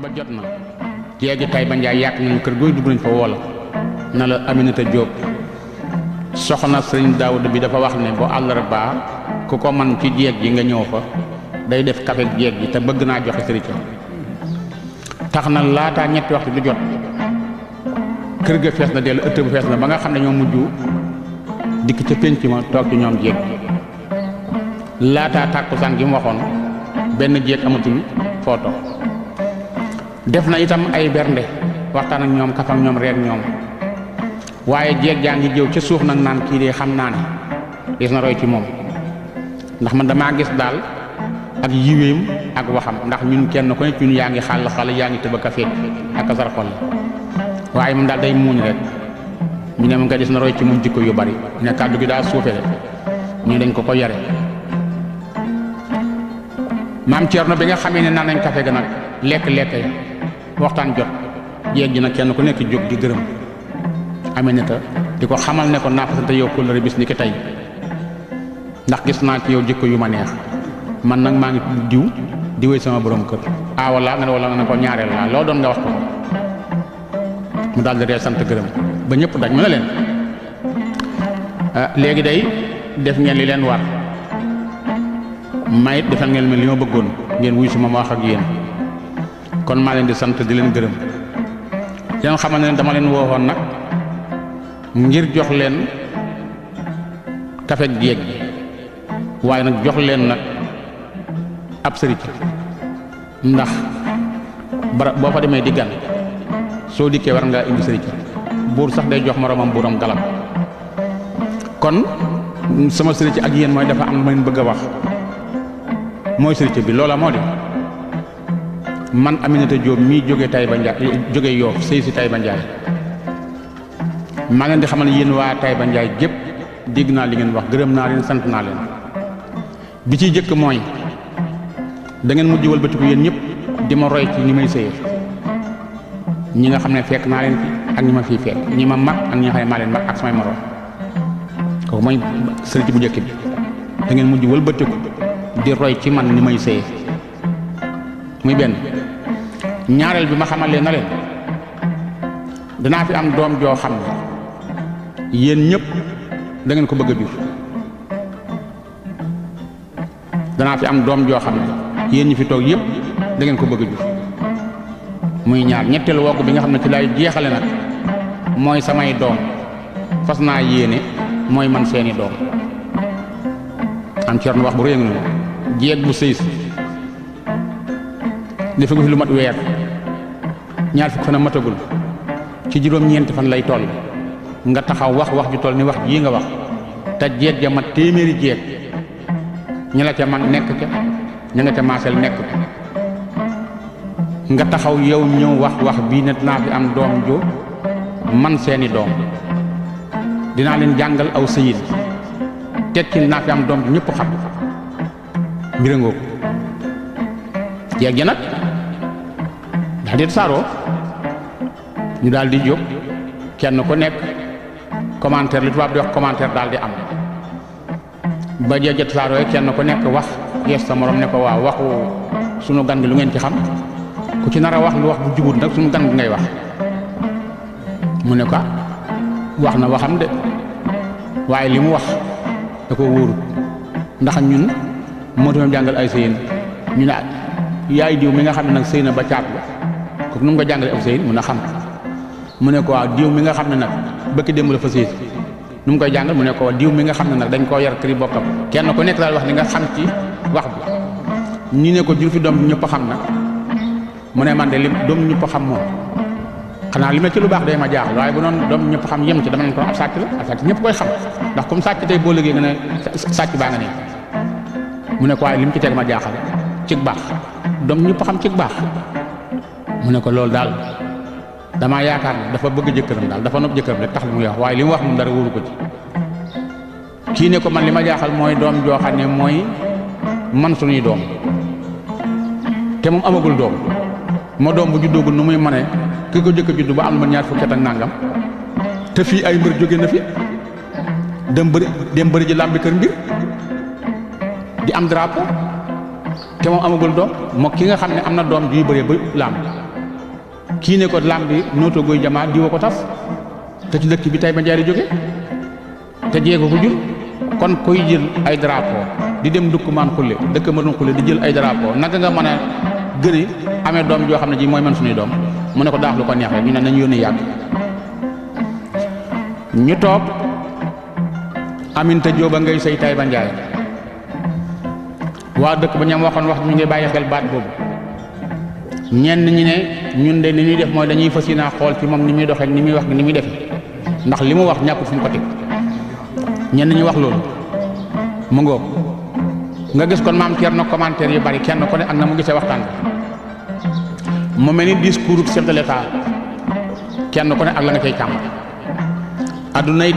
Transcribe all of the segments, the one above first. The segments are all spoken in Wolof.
ba jot na jéegi Taïba Ndiaye yàq nañu kër gooy dugg nañ fa woola na la Aminata Diop soxna sëriñ Daawuda bi dafa wax ne bu àllarba ku ko man ci jéeg ji nga ñëw fa day def kafe jéeg ji te bëgg naa joxe sëriñ tax na laataa ñetti waxtu du jot kër ga fees na dellu ëtt bu fees na ba nga xam ne ñoo mujj dikk ca pénc ma toog ci ñoom jéeg laataa tàkkusaan gi mu waxoon benn jéeg amatul foo toog def na itam ay bernde waxtaan ak ñoom kaf ak ñoom reer ñoom waaye jéeg jaa ngi jëw ca suuf nag naan kii de xam naa ne gis na roy ci moom ndax man damaa gis daal ak yiwéem ak waxam ndax ñun kenn ku ne ñun yaa ngi xàll yaa ngi tëb a kafeet ak asar xol waaye moom daal day muuñ rek ñu ne mu nga gis na roy ci moom jikko yu bari ne kàddu gi daa suufe de ñu dañ ko yare maam Thierno bi nga xamee ne naan nañ kafe ga nag lekk ya waxtaan jot jéeg ji nag kenn ku nekk jóg di gërëm Aminata di ko xamal ne ko naafasante yow kóllëre bis ni ki tey ndax gis naa ci yow jikko yu ma neex man nag maa ngi diw di wéy sama borom kër wala nga ne wala nga ne ko ñaareel laa loo doon nga wax ko mu daal di ree sant gërëm ba ñëpp dañ mën a leen léegi day def ngeen li leen war mayit defal ngeen li ma bëggoon ngeen wuy si ma wax ak yéen kon maa leen di sant di leen gërëm leen xamal ne dama leen woowoon nag ngir jox leen kafe jéeg gi waaye nag jox leen nag ab sëriñ ndax bara boo fa demee di gan soo dikkee war ngaa indi sëriñ buur sax day jox moromam buuram galam kon sama sëriñ ak yéen mooy dafa am lu ma leen bëgg a wax mooy sëriñ bi loola moo di man Aminata Diop mii jóge Taïba Ndiaye jóge Yoof sëy si Taïba Ndiaye maa leen di xamal yéen waa Taïba Ndiaye gépp dégg naa li ngeen wax gërëm naa leen sant naa leen bi ciy jëkk mooy da ngeen mujj wëlbatiku yéen ñëpp di ma roy ci ni may sëyee ñi nga xam ne fekk naa leen fi ak ñi ma fii fekk ñi ma mag ak ñi nga xam ne maa leen mag ak samay moroom kooku mooy sëriñ bu njëkk bi da ngeen mujj wëlbatiku di roy ci man ni may sëyee muy benn ñaareel bi ma xamal leen na leen danaa fi am doom joo xam ne yéen ñëpp da ngeen ko bëgg a jur danaa fi am doom joo xam ne yéen ñi fi toog yëpp da ngeen ko bëgg a jur muy ñaar ñetteelu wogg bi nga xam ne ci lay jeexale nag mooy samay doom fas naa yéene mooy man seeni doom am Thierno wax bu rëy nga jéeg bu sëy si dafa ko fi lu mat weer ñaar fukk fan a matagul ci juróom-ñeenti fan lay toll nga taxaw wax ju toll ni wax jii nga wax te jéeg ja mat téeméeri jéeg ñi la ca man nekk ca ña nga ca maasel nekk ca nga taxaw yow ñëw wax bii ne dinaa fi am doom jo man seeni doom dinaa leen jàngal aw sëyin tekki dinaa fi am doom ju ñëpp xam mbirangoo ko jéeg ja nag daal di saaroo ñu daal di jóg kenn ku nekk commentaire li tubaab di wax commentaire daal di am ba jéeg ja saaroo kenn ku nekk wax gees sa morom ne ko waaw waxu sunu gan gi lu ngeen ci xam ku ci nar a wax lu wax bu jubut nag sunu gan gi ngay wax mu ne ko wax na waxam de waaye li mu wax da ko wóorut ndax ñun moo tamit jàngal ay sëyin ñu ne yaay diw mi nga xam ne nag sëy na ba caat la kooku nu mu ko jàngale ab sëyin mun a xam mu ne ko waaw diw mi nga xam ne nag bëkki démb la fa sëy nu mu koy jàngal mu ne ko diw mi nga xam ne nag dañ koo yar këri bokkam kenn ku nekk daal wax li nga xam ci wax bi ñu ne ko jur fi doom ñëpp xam na mu ne man de li doom ñëpp xam moom xanaa li ma ci lu baax day ma jaaxal waaye bu noonu doom ñëpp xam yem ci dama nañ ko ab sàcc la ab sàcc ñëpp koy xam ndax comme sàcc tey boo liggéey nga ne sàcc baa nga ne mu ne ko waaye li mu ci teg ma jaaxal cig baax doom ñëpp xam cig baax mu ne ko loolu daal damaa yaakaar ne dafa bëgg jëkkëram daal dafa nopp jëkkëram rek tax li muy wax waaye li mu wax moom dara wóoru ko ci kii ne ko man li ma jaaxal mooy doom joo xam ne mooy man suñuy doom te moom amagul doom moo doom bu juddoogul nu muy mane ki ko jëkk a juddu ba am lu ma ñaar fukki at ak nangam te fii ay mbër jóge na fi dem bëri ji làmbi kër mbir di am drapeau te moom amagul doom moo ki nga xam ne am na doom juy bëree ba làmb kii ne ko lambi nooto goy jamaa diwa ko tas te ci dëkk bi Taïba Ndiaye jóge te jéego ko jur kon koy jël ay drapeau di dem dukkumaan xulle dëkk ma doon xulle di jël ay drapeau naka nga mën a gën a amee doom joo xam ne ji mooy man suñuy doom mu ne ko daax lu ko neex rek ñu ne nañu yónnee yàgg ñu toog Aminta Jóoba ngay sëy Taïba Ndiaye waa dëkk ba ñam waxoon wax ñu ngi bàyyi xel baat boobu ñenn ñi ne ñun de ni ñuy def mooy dañuy fas yéene xool ci moom ni muy doxee ni muy wax ni muy defe ndax li mu wax ñàkkul fu mu ko teg ñenn ñi wax loolu mu ngoog nga gis kon maam Thierno commentaire yu bari kenn ku ne ak na mu gisee waxtaan mu mel ni discours chef de l'État kenn ku ne ak la nga cay càmm addunay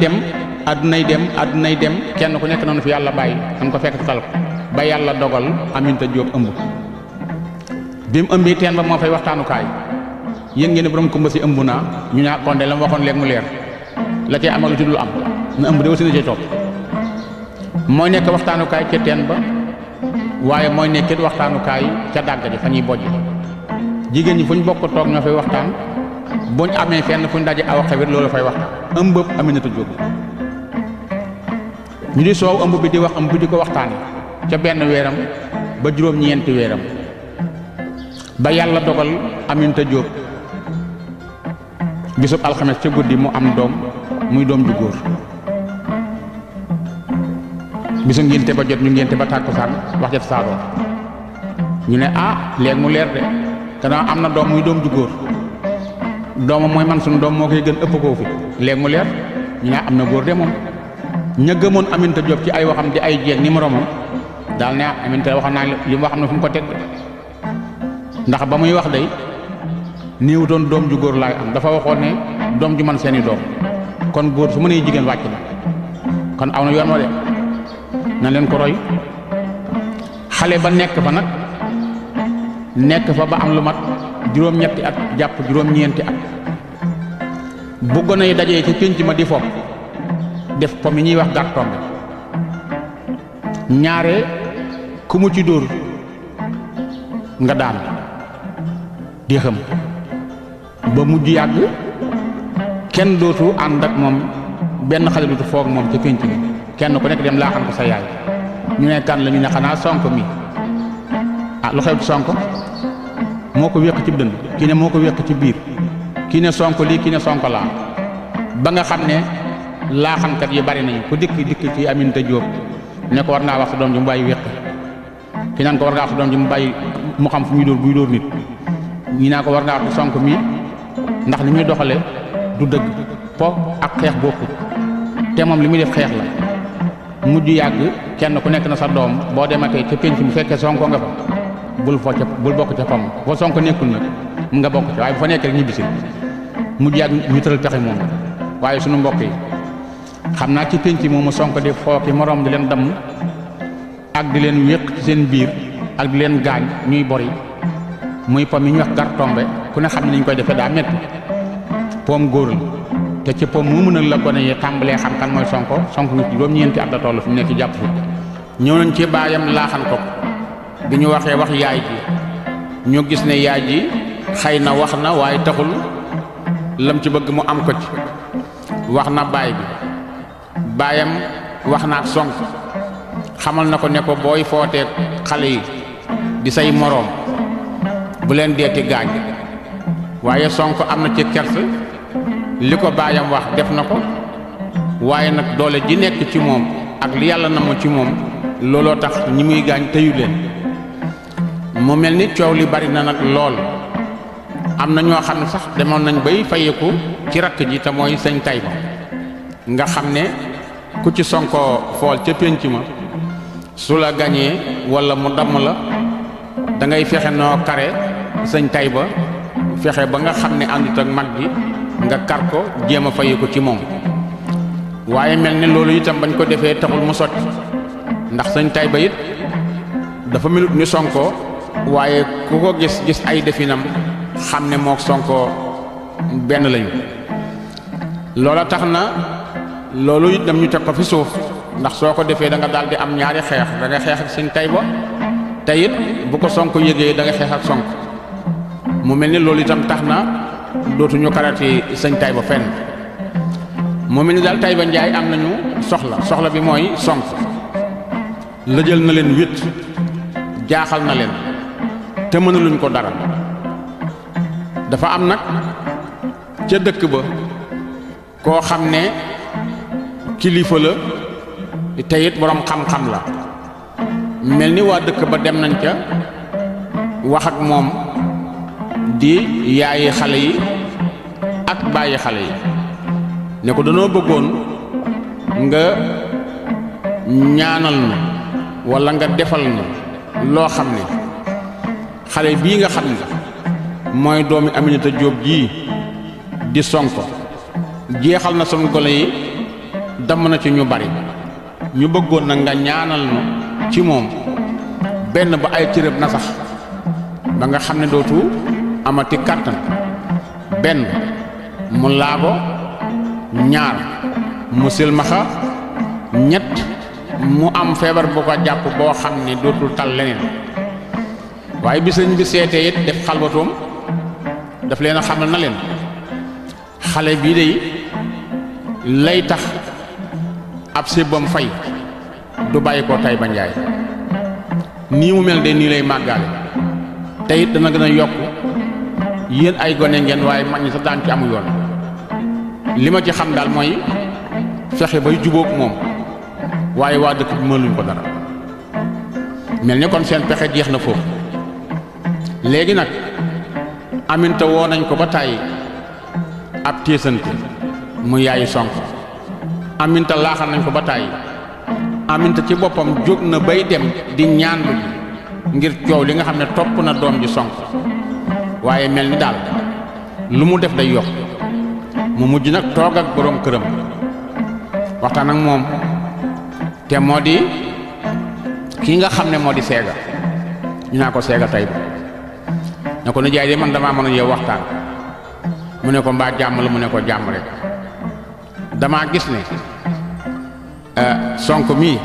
dem kenn ku nekk noonu fi yàlla bàyyi dañ ko fekk tal ko ba yàlla dogal Aminta Diop ëmb bi mu ëmbee teen ba moo fay waxtaanukaay yéen ngeen ne borom kumba si ëmb naa ñu ñaa kon de la mu waxoon léegi mu leer la cay amal lu ci dul am na ëmb de aussi na cay topp mooy nekk waxtaanukaay ca teen ba waaye mooy nekkit waxtaanukaay ca dàgg ji fa ñuy bojj jigéen ñi fu ñu bokk toog ñoo fay waxtaan buñ amee fenn fu ñu daje aw xewit loolu fay waxtaan ëmbëb Aminata Diop ñu di soow ëmb bi di wax ëmb bi di ko waxtaane ca benn weeram ba juróom-ñeenti weeram ba yàlla dogal Aminata Diop bisub alxames ca guddi mu am doom muy doom ju góor bisu ngénte ba jot ñu ngénte ba tàkkusaan wax jot saadoo ñu ne léegi mu leer de gannaaw am na doom muy doom ju góor doomam mooy man suñu doom moo koy gën ëpp koo fi léegi mu leer ñu ne am na góor de moom ña gëmoon Aminata Diop ci ay waxam di ay jeeg ni moromam daal ne Aminata waxam naa li mu wax am na fu mu ko teg ndax ba muy wax day néewutoon doom ju góor laay am dafa waxoon ne doom ju man seeni doom kon góor su mënee jigéen wàcc na kon aw na yoon wa de na leen ko roy xale ba nekk fa nag nekk fa ba am lu mat juróom-ñetti at jàpp juróom-ñeenti at bu gone yi dajee ci pénc ma di fo def po mi ñuy wax gàtt tombe ñaare ku mu ci dóor nga daan di xam ba mujj yàgg kenn dootu ànd ak moom benn xale dootu foog moom ca pénc bi kenn ku nekk dem laaxan ko sa yaay ñu ne kan la ñu ne xanaa Sonko mi lu xew ci Sonko moo ko wéq ci dënd kii ne moo ko wéq ci biir kii ne Sonko lii kii ne Sonko laa ba nga xam ne laaxankat yi bari nañu ku dikk ci Aminata Diop ne ko war ngaa wax sa doom ji mu bàyyi wéq ki naan ko war ngaa wax sa doom ji mu bàyyi mu xam fu muy dóor buy dóor nit ñi naa ko war ngaa wax Sonko mi ndax li muy doxale du dëgg po ak xeex bokkut te moom li muy def xeex la mujj yàgg kenn ku nekk na sa doom boo dematee ca pénc bu fekkee Sonko nga fa bul bokk ca pam foo Sonko nekkul nag mu nga bokk ca waaye bu fa nekkee rek ñibbisi mujj yàgg ñu tëral pexe moom waaye sunu mbokk yi xam naa ci pénc moomu Sonko di fooki moroom di leen damm ak di leen wéq ci seen biir ak di leen gaañ ñuy bori muy pom yi ñuy wax gar tombe ku ne xam ne ni ñu koy defee daa metti poom góor la te ci poom moomu nag la gone yi tàmbalee xam kan mooy Sonko nga ci juróom-ñeenti at la toll fi mu nekk jàpp fi ñëw nañ ci baayam laaxan ko bi ñu waxee wax yaay ji ñu gis ne yaay ji xëy na wax na waaye taxul lam ci bëgg mu am ko ci wax na baay bi baayam wax na ak Sonko xamal na ko ne ko booy footee xale yi di say moroom bu leen deeti gaañ waaye Sonko am na ci kersa li ko baayam wax def na ko waaye nag doole ji nekk ci moom ak li yàlla na ma ci moom looloo tax ñi muy gaañ tëyu leen mu mel ni coow li bari na nag lool am na ñoo xam ne sax demoon nañ bay fayeku ci rakk ji te mooy sëñ Taïba nga xam ne ku ci Sonko fool ca pénc ma su la gañee walla mu damm la da ngay fexe noo kare sëñ Taïba fexe ba nga xam ne àndut ak mag ji nga kar ko jéem a fayeku ci moom waaye mel ni loolu itam bañ ko defee taxul mu sotti ndax sëñ Taïba it dafa melut ni Sonko waaye ku ko gis ay definam xam ne mook Sonko benn lañu loola tax na loolu it dam ñu teg ko fi suuf ndax soo ko defee da nga daal di am ñaari xeex da nga xeex ak sëñ Taïba te it bu ko Sonko yëgee da nga xeex ak Sonko mu mel ni loolu itam tax na dootuñu karati sëñ Taïba fenn moo mel ni daal Taïba Ndiaye am nañu soxla bi mooy Sonko lëjal na leen wét jaaxal na leen te mënaluñ ko dara dafa am nag ca dëkk ba koo xam ne kilifa la te it boroom xam-xam la mel ni waa dëkk ba dem nañ ca wax ak moom di yaayi xale yi ak bàyyi xale yi ne ko danoo bëggoon nga ñaanal na walla nga defal na loo xam ne xale bii nga xam ne mooy doomi Aminata Jóob jii di Sonko jeexal na sunu gone yi damm na ci ñu bari ñu bëggoon na nga ñaanal na ci moom benn ba ay cërëb na sax ba nga xam ne dootu amati kàttan benn mu laago ñaar mu silmaxa ñett mu am feebar bu ko jàpp boo xam ne dootul tal leneen waaye bi sëñ bi seetee it def xalbatoom daf leen a xamal na leen xale bii de lay tax ab sébbam fay du bàyyi ko Taïba Ndiaye nii mu mel de nii lay màggaale te it dana gën a yokk yéen ay gone ngeen waaye mag ñi sax daan ci amu yoon li ma ci xam daal mooy fexe bay jubóog moom waaye waa dëkk bi mënuñ ko dara mel ni kon seen pexe jeex na foofu léegi nag Aminta woo nañ ko ba tàyyi ab téesante mu yaayu Sonko Aminta laaxal nañ ko ba tàyyi Aminta ci boppam jóg na bay dem di ñaanlu ngir coow li nga xam ne topp na doom ji Sonko waaye mel ni daal lu mu def day yokk mu mujj nag toog ak boroom këram waxtaan ak moom te moo di kii nga xam ne moo di Séga ñu naa ko Séga Taïba ne ko nijaay de man damaa mën a yow waxtaan mu ne ko mbaa jàmm la mu ne ko jàmm rek damaa gis ne Sonko mii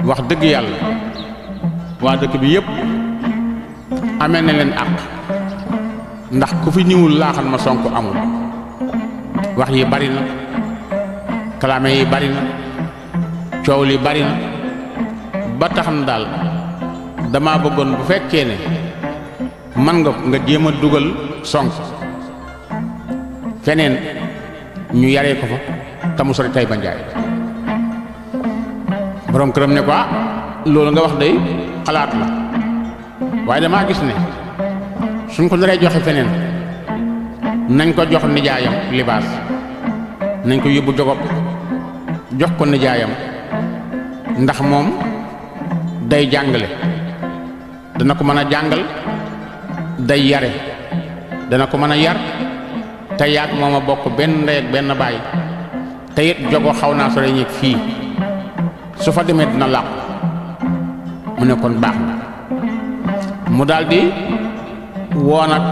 wax dëgg yàlla waa dëkk bi yépp amee na leen àq ndax ku fi ñëwul laaxal ma Sonko amul wax yi bari na kalaame yi bari na coow li bari na ba tax na daal dama bëggoon bu fekkee ne man nga jéem a dugal Sonko feneen ñu yaree ko fa te mu sori Taïba Ndiaye borom këram ne ko loolu nga wax day xalaat la waaye damaa gis ne suñ ko naree joxe feneen nañ ko jox nijaayam libaas nañ ko yóbbu jogob jox ko nijaayam ndax moom day jàngale dana ko mën a jàngal day yare dana ko mën a yar te yaag moom a bokk benn ndey ak benn baay te it jogo xaw naa sore ñeeg fii su fa demee dina làqu mu ne kon baax na mu daldi woon ak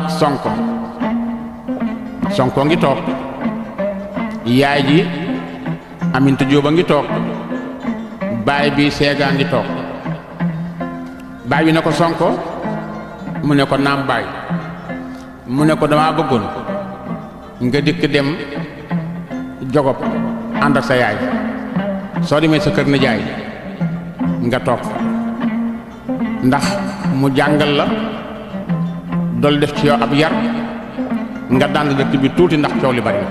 Sonko ngi toog yaay ji Aminata Jóob a ngi toog baay bi Séga ngi toog baay bi ne ko Sonko mu ne ko naam baay mu ne ko damaa bëggoon nga dikk dem jogob ànd ak sa yaay soo demee sa kër nijaay nga toog ndax mu jàngal la dool def ci yow ab yar nga dànd dëkk bi tuuti ndax coow li bari na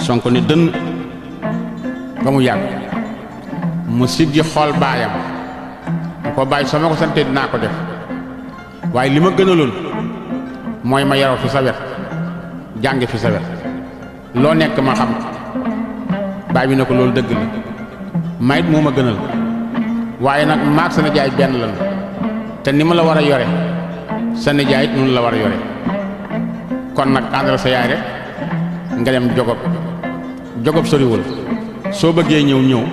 Sonko ni dënn ba mu yàgg mu siggi xool baayam mu ko bàyyi soo ma ko santee dinaa ko def waaye li ma gënaloon mooy ma yaroo fi sa wet jànge fi sa wet loo nekk ma xam baay bi ne ko loolu dëgg la mayit moo ma gënal waaye nag maag sa nijaay benn lan te ni ma la war a yore sa nijaay it noonu la war a yore kon nag àndal sa yaay rek nga dem jogob soriwul soo bëggee ñëw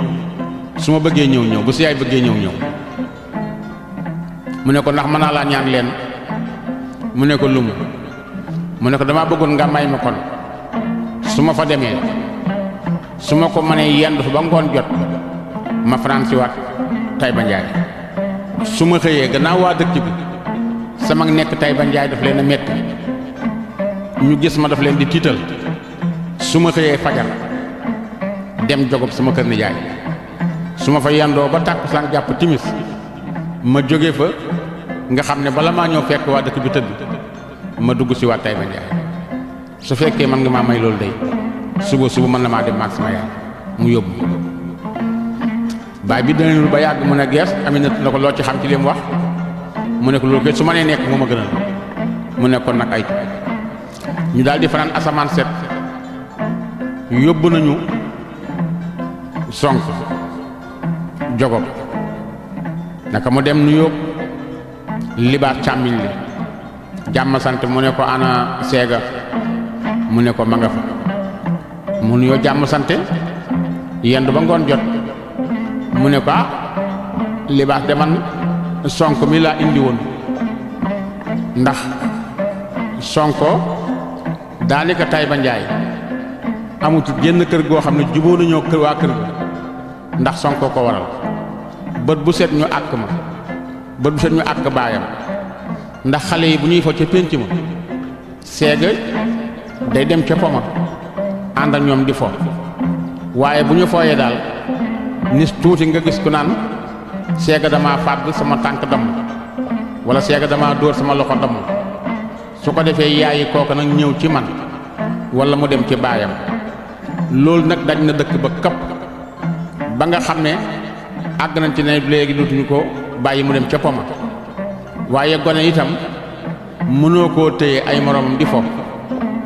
su ma bëggee ñëw bu sa yaay bëggee ñëw mu ne ko ndax mën naa laa ñaan leen mu ne ko lumu mu ne ko damaa bëggoon nga may ma kon su ma fa demee su ma ko mënee yendu fa ba ngoon jot ma fanaan si waat Taïba Ndiaye su ma xëyee gannaaw waa dëkk bi sama nekk Taïba Ndiaye daf leen a metti ñu gis ma daf leen di tiital su ma xëyee fajar dem jogob sama kër nijaay su ma fa yandoo ba tàkkusaan jàpp timis ma jóge fa nga xam ne bala maa ñëw fekk waa dëkk bi tëdd ma dugg si waa Taïba Ndiaye su fekkee man nga maa may loolu day suba mën na maa dem maag sama yaay mu yóbbu baay bi danañul ba yàgg mu ne gees Aminata na ko loo ci xam ci li mu wax mu ne ko loolu kay su ma nee nekk moo ma gënal mu ne kon nag ay ñu daal di fanaan asamaan set yóbbu nañu Sonko jogob naka mu dem nu yóbbu libaas càmmiñ li jàmm sant mu ne ko ana seega mu ne ko ma nga fa mu nuyoo jàmm sante yendu ba ngoon jot mu ne ko libaas de man Sonko mi laa indi woon ndax Sonko daanaka Taïba Ndiaye amutu génn kër goo xam ne jubóo nañoo kër waa kër ga ndax Sonko ko waral bët bu set ñu àkk ma bët bu set ñu àkk baayam ndax xale yi bu ñuy fo ca pénc ma seega day dem ca poma ànd ak ñoom di fo waaye bu ñu fooyee daal nis tuuti nga gis ku naan seega dama fàdd sama tànk damm wala seega dama dóor sama loxo damm su ko defee yaayi kooku nag ñëw ci man wala mu dem ci baayam loolu nag daj na dëkk ba kapp ba nga xam ne àgg nañ ci ne léegi dootuñu ko bàyyi mu dem ca poma waaye gone itam mënoo koo téye ay moroomam di fo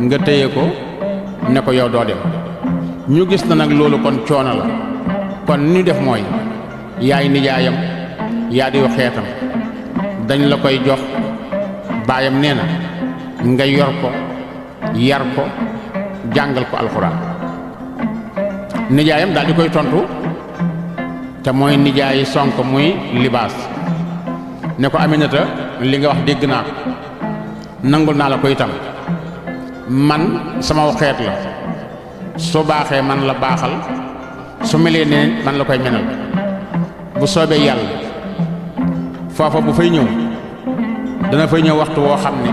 nga téye ko ne ko yow doo dem ñu gis na nag loolu kon coono la kon ni ñu def mooy yaay nijaayam yaa di xeetam dañ la koy jox baayam nee na nga yor ko yar ko jàngal ko alxuraan nijaayam daal di koy tontu te mooy nijaayi Sonko muy libaas ne ko Aminata li nga wax dégg naa ko nangul naa la ko itam man sama xeet la su baaxee man la baaxal su melee ne man la koy menal bu soobee yàlla foofa bu fay ñëw dana fay ñëw waxtu woo xam ne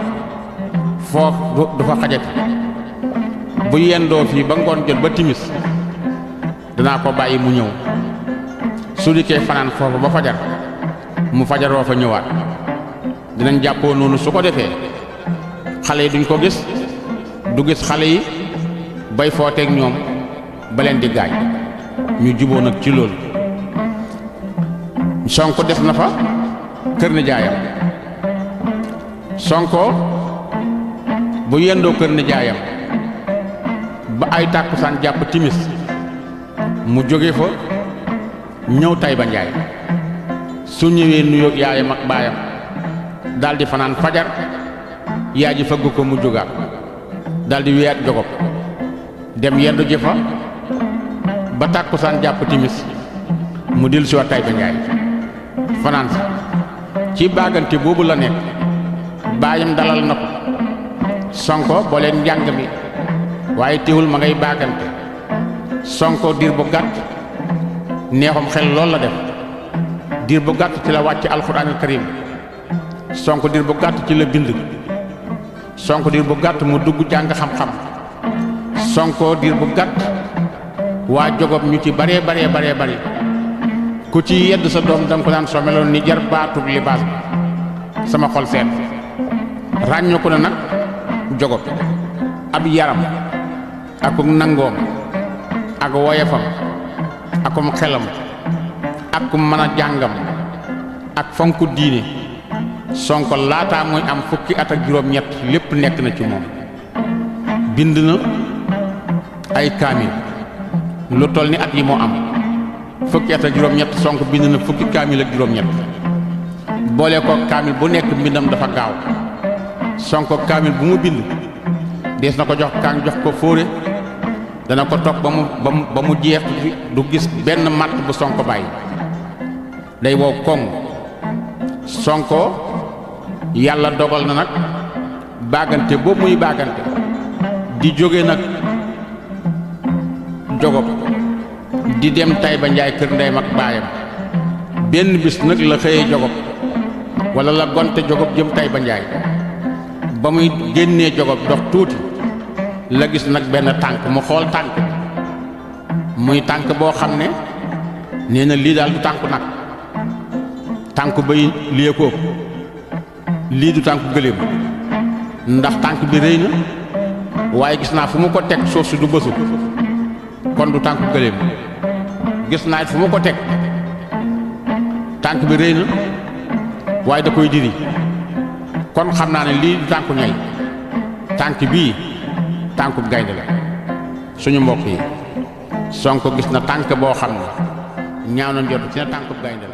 foofu du fa xajati bu yendoo fii ba ngoon jot ba timis danaa ko bàyyi mu ñëw su dikkee fanaan foofu ba fajar mu fajaroo fa ñëwaat dinañ jàppoo noonu su ko defee xale yi duñ ko gis du gis xale yi bay footeeg ñoom ba leen di gaañ ñu juboo nag ci loolu Sonko def na fa kër nijaayam Sonko bu yendoo kër nijaayam ba ay tàkkusaan jàpp timis mu jóge fa ñëw Taïba Ndiaye su ñëwee nuyoog yaayam ak baayam daldi fanaan fajar yaay ji fëgg ko mu jógaat daldi weyaat jogob dem yendu ji fa ba tàkkusaan jàpp timis mu dellu si waat Taïba Ndiaye fanaan si ci baagante boobu la nekk baayam dalal na ko Sonko boo leen njàng mi waaye teewul ma ngay baagante Sonko diir bu gàtt neexum xel lool la def diir bu gàtt ci la wàcc alxuraanul karim Sonko diir bu gàtt ci la bind Sonko diir bu gàtt mu dugg jàng xam-xam Sonko diir bu gàtt waa jogob ñu ci baree bari ku ci yedd sa doom danga ko daan soo meloon ni jar baatub libaas bi sama xol seet ràññoo ko na nag jogob ab yaram akuk nangoom ak woyefam akum xelam akum mën a jàngam ak fonku diine Sonko laataa muy am fukki at ak juróom-ñett lépp nekk na ci moom bind na ay kaamil lu toll ni at yi moo am fukki at ak juróom-ñett Sonko bind na fukki kaamil ak juróom-ñett boole ko kaamil bu nekk mbindam dafa gaaw Sonko kaamil bu mu bind dees na ko jox jox ko fóore dana ko topp ba mu jeex du gis benn matt bu Sonko bàyyi day wow koŋ Sonko yàlla dogal na nag baagante boobu muy baagante di jóge nag jogob di dem Taïba Ndiaye kër ndeyam ak baayam benn bis nag la xëyee jogob wala la gonte jogob jëm Taïba Ndiaye ba muy génnee jogob dox tuuti la gis nag benn tànk mu xool tànk muy tànk boo xam ne nee na lii daal du tànku nag tànku bay lii ko lii du tànku gëléem ndax tànk bi rëy na waaye gis naa fu mu ko teg suuf si du bësu kon du tànku gëléem gis naa it fu mu ko teg tànk bi rëy na waaye da koy diri kon xam naa ne lii du tànku ñay tànk bii tànkub gaynde la suñu mbokk yi Sonko gis na tànk boo xam ne ñaaw na njort ci na tànkub gaynde la